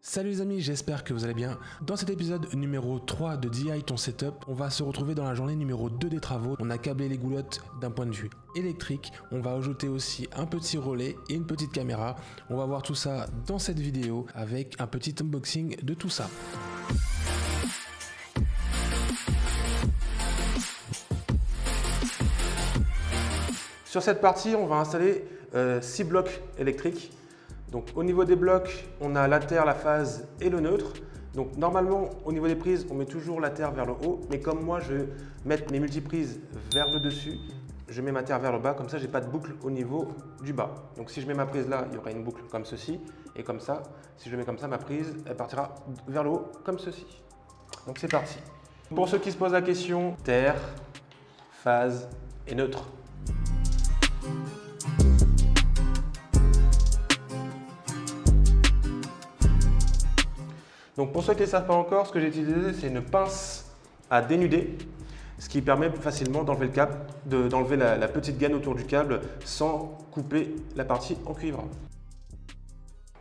Salut les amis, j'espère que vous allez bien. Dans cet épisode numéro 3 de DI ton setup, on va se retrouver dans la journée numéro 2 des travaux. On a câblé les goulottes d'un point de vue électrique. On va ajouter aussi un petit relais et une petite caméra. On va voir tout ça dans cette vidéo avec un petit unboxing de tout ça. Sur cette partie, on va installer 6 blocs électriques. Donc au niveau des blocs, on a la terre, la phase et le neutre. Donc normalement, au niveau des prises, on met toujours la terre vers le haut. Mais comme moi, je vais mettre mes multiprises vers le dessus, je mets ma terre vers le bas. Comme ça, j'ai pas de boucle au niveau du bas. Donc si je mets ma prise là, il y aura une boucle comme ceci. Et comme ça, si je le mets comme ça, ma prise, elle partira vers le haut comme ceci. Donc c'est parti. Pour ceux qui se posent la question, terre, phase et neutre. Donc pour ceux qui ne savent pas encore, ce que j'ai utilisé, c'est une pince à dénuder, ce qui permet plus facilement d'enlever le câble, d'enlever la petite gaine autour du câble sans couper la partie en cuivre.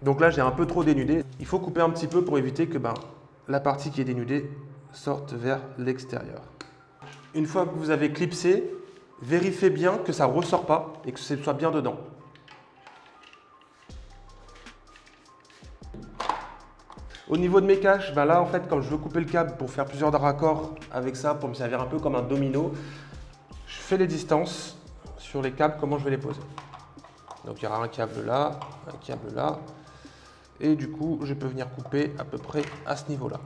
Donc là, j'ai un peu trop dénudé. Il faut couper un petit peu pour éviter que la partie qui est dénudée sorte vers l'extérieur. Une fois que vous avez clipsé, vérifiez bien que ça ne ressort pas et que ce soit bien dedans. Au niveau de mes caches, là en fait, comme je veux couper le câble pour faire plusieurs raccords avec ça, pour me servir un peu comme un domino, je fais les distances sur les câbles, comment je vais les poser. Donc il y aura un câble là, et du coup je peux venir couper à peu près à ce niveau-là.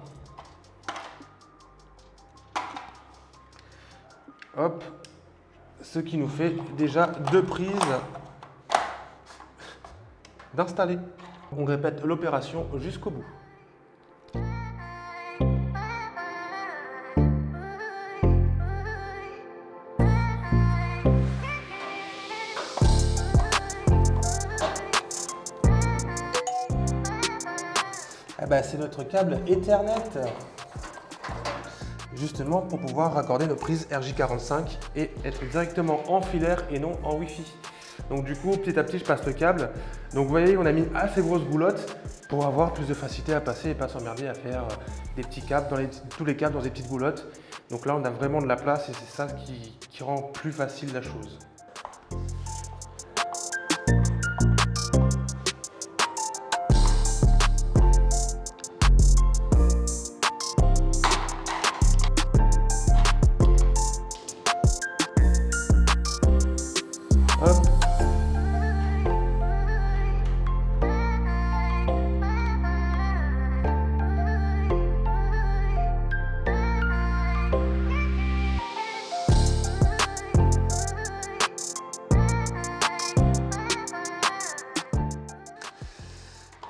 Hop, ce qui nous fait déjà 2 prises d'installer. On répète l'opération jusqu'au bout. C'est notre câble Ethernet, justement pour pouvoir raccorder nos prises RJ45 et être directement en filaire et non en Wi-Fi. Donc du coup, petit à petit, je passe le câble. Donc vous voyez, on a mis assez grosses goulottes pour avoir plus de facilité à passer et pas s'emmerder à faire des petits câbles, tous les câbles dans des petites goulottes. Donc là, on a vraiment de la place et c'est ça qui rend plus facile la chose.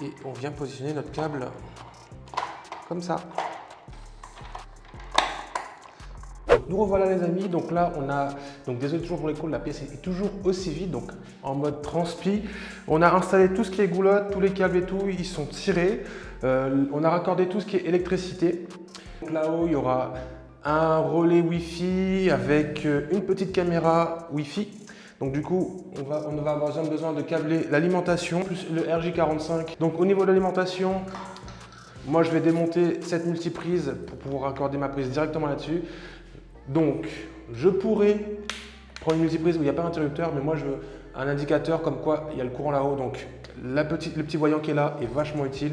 Et on vient positionner notre câble comme ça. Nous revoilà les amis, donc là on a, désolé toujours pour les coups, la pièce est toujours aussi vide, donc en mode transpi. On a installé tout ce qui est goulotte, tous les câbles et tout, ils sont tirés. On a raccordé tout ce qui est électricité. Là-haut il y aura un relais Wi-Fi avec une petite caméra Wi-Fi. Donc du coup, on va avoir besoin de câbler l'alimentation plus le RJ45. Donc au niveau de l'alimentation, moi je vais démonter cette multiprise pour pouvoir raccorder ma prise directement là-dessus. Donc je pourrais prendre une multiprise où il n'y a pas d'interrupteur, mais moi je veux un indicateur comme quoi il y a le courant là-haut. Donc le petit voyant qui est là est vachement utile.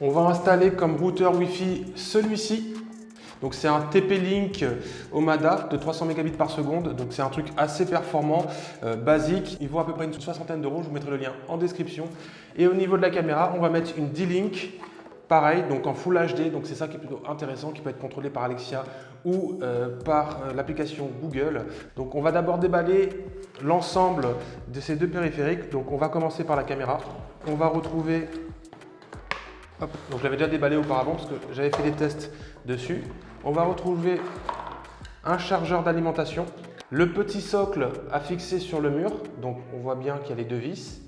On va installer comme routeur Wi-Fi celui-ci. Donc c'est un TP-Link Omada de 300 Mbps par seconde, donc c'est un truc assez performant, basique. Il vaut à peu près une soixantaine d'euros, je vous mettrai le lien en description. Et au niveau de la caméra, on va mettre une D-Link, pareil, donc en Full HD, donc c'est ça qui est plutôt intéressant, qui peut être contrôlé par Alexia ou par l'application Google. Donc on va d'abord déballer l'ensemble de ces deux périphériques, donc on va commencer par la caméra. On va retrouver... Hop. Donc je l'avais déjà déballé auparavant parce que j'avais fait des tests dessus. On va retrouver un chargeur d'alimentation, le petit socle à fixer sur le mur, donc on voit bien qu'il y a les 2 vis.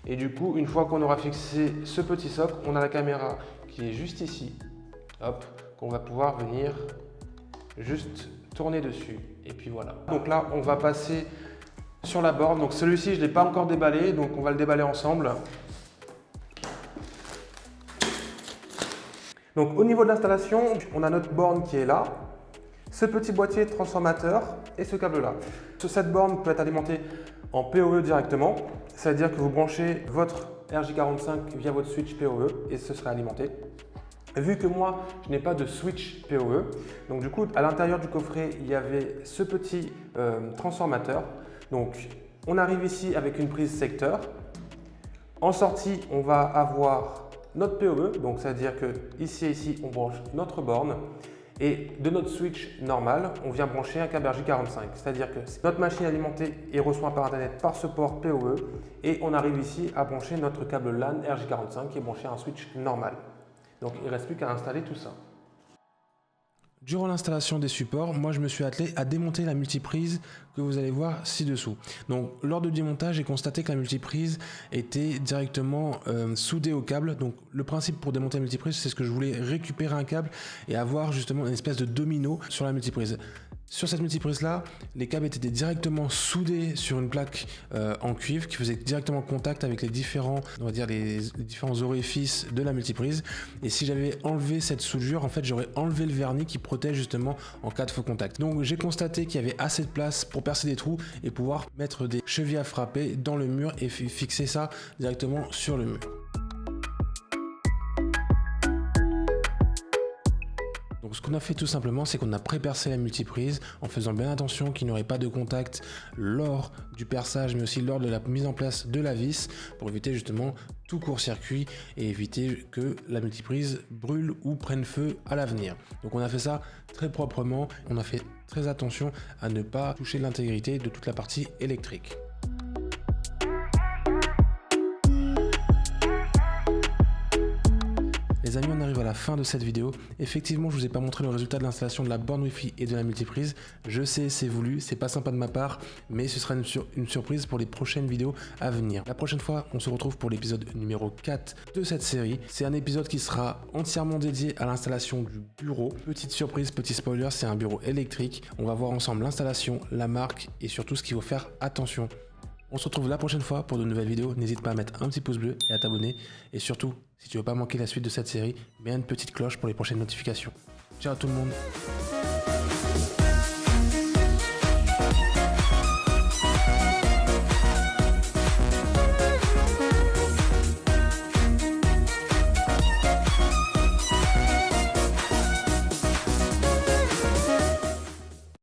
Et du coup, une fois qu'on aura fixé ce petit socle, on a la caméra qui est juste ici, hop, qu'on va pouvoir venir juste tourner dessus. Et puis voilà. Donc là, on va passer sur la borne. Donc celui-ci, je ne l'ai pas encore déballé, donc on va le déballer ensemble. Donc au niveau de l'installation, on a notre borne qui est là, ce petit boîtier transformateur et ce câble-là. Cette borne peut être alimentée en PoE directement, c'est-à-dire que vous branchez votre RJ45 via votre switch PoE et ce sera alimenté. Vu que moi, je n'ai pas de switch PoE, donc du coup, à l'intérieur du coffret, il y avait ce petit transformateur. Donc, on arrive ici avec une prise secteur. En sortie, on va avoir notre PoE, donc c'est-à-dire que ici et ici, on branche notre borne. Et de notre switch normal, on vient brancher un câble RJ45. C'est-à-dire que notre machine est alimentée et reçoit par Internet par ce port PoE. Et on arrive ici à brancher notre câble LAN RJ45 qui est branché à un switch normal. Donc il ne reste plus qu'à installer tout ça. Durant l'installation des supports, moi je me suis attelé à démonter la multiprise que vous allez voir ci-dessous. Donc lors du démontage, j'ai constaté que la multiprise était directement soudée au câble. Donc le principe pour démonter la multiprise, c'est ce que je voulais récupérer un câble et avoir justement une espèce de domino sur la multiprise. Sur cette multiprise là, les câbles étaient directement soudés sur une plaque en cuivre qui faisait directement contact avec les différents, on va dire les différents orifices de la multiprise. Et si j'avais enlevé cette soudure, en fait j'aurais enlevé le vernis qui protège justement en cas de faux contact. Donc j'ai constaté qu'il y avait assez de place pour percer des trous et pouvoir mettre des chevilles à frapper dans le mur et fixer ça directement sur le mur. Donc ce qu'on a fait tout simplement, c'est qu'on a pré-percé la multiprise en faisant bien attention qu'il n'y aurait pas de contact lors du perçage, mais aussi lors de la mise en place de la vis pour éviter justement tout court-circuit et éviter que la multiprise brûle ou prenne feu à l'avenir. Donc on a fait ça très proprement, on a fait très attention à ne pas toucher l'intégrité de toute la partie électrique. Les amis, on arrive à la fin de cette vidéo. Effectivement, je vous ai pas montré le résultat de l'installation de la borne Wi-Fi et de la multiprise. Je sais, c'est voulu, c'est pas sympa de ma part, mais ce sera une surprise pour les prochaines vidéos à venir. La prochaine fois, on se retrouve pour l'épisode numéro 4 de cette série. C'est un épisode qui sera entièrement dédié à l'installation du bureau. Petite surprise, petit spoiler, c'est un bureau électrique. On va voir ensemble l'installation, la marque et surtout ce qu'il faut faire attention. On se retrouve la prochaine fois pour de nouvelles vidéos. N'hésite pas à mettre un petit pouce bleu et à t'abonner. Et surtout, si tu veux pas manquer la suite de cette série, mets une petite cloche pour les prochaines notifications. Ciao à tout le monde.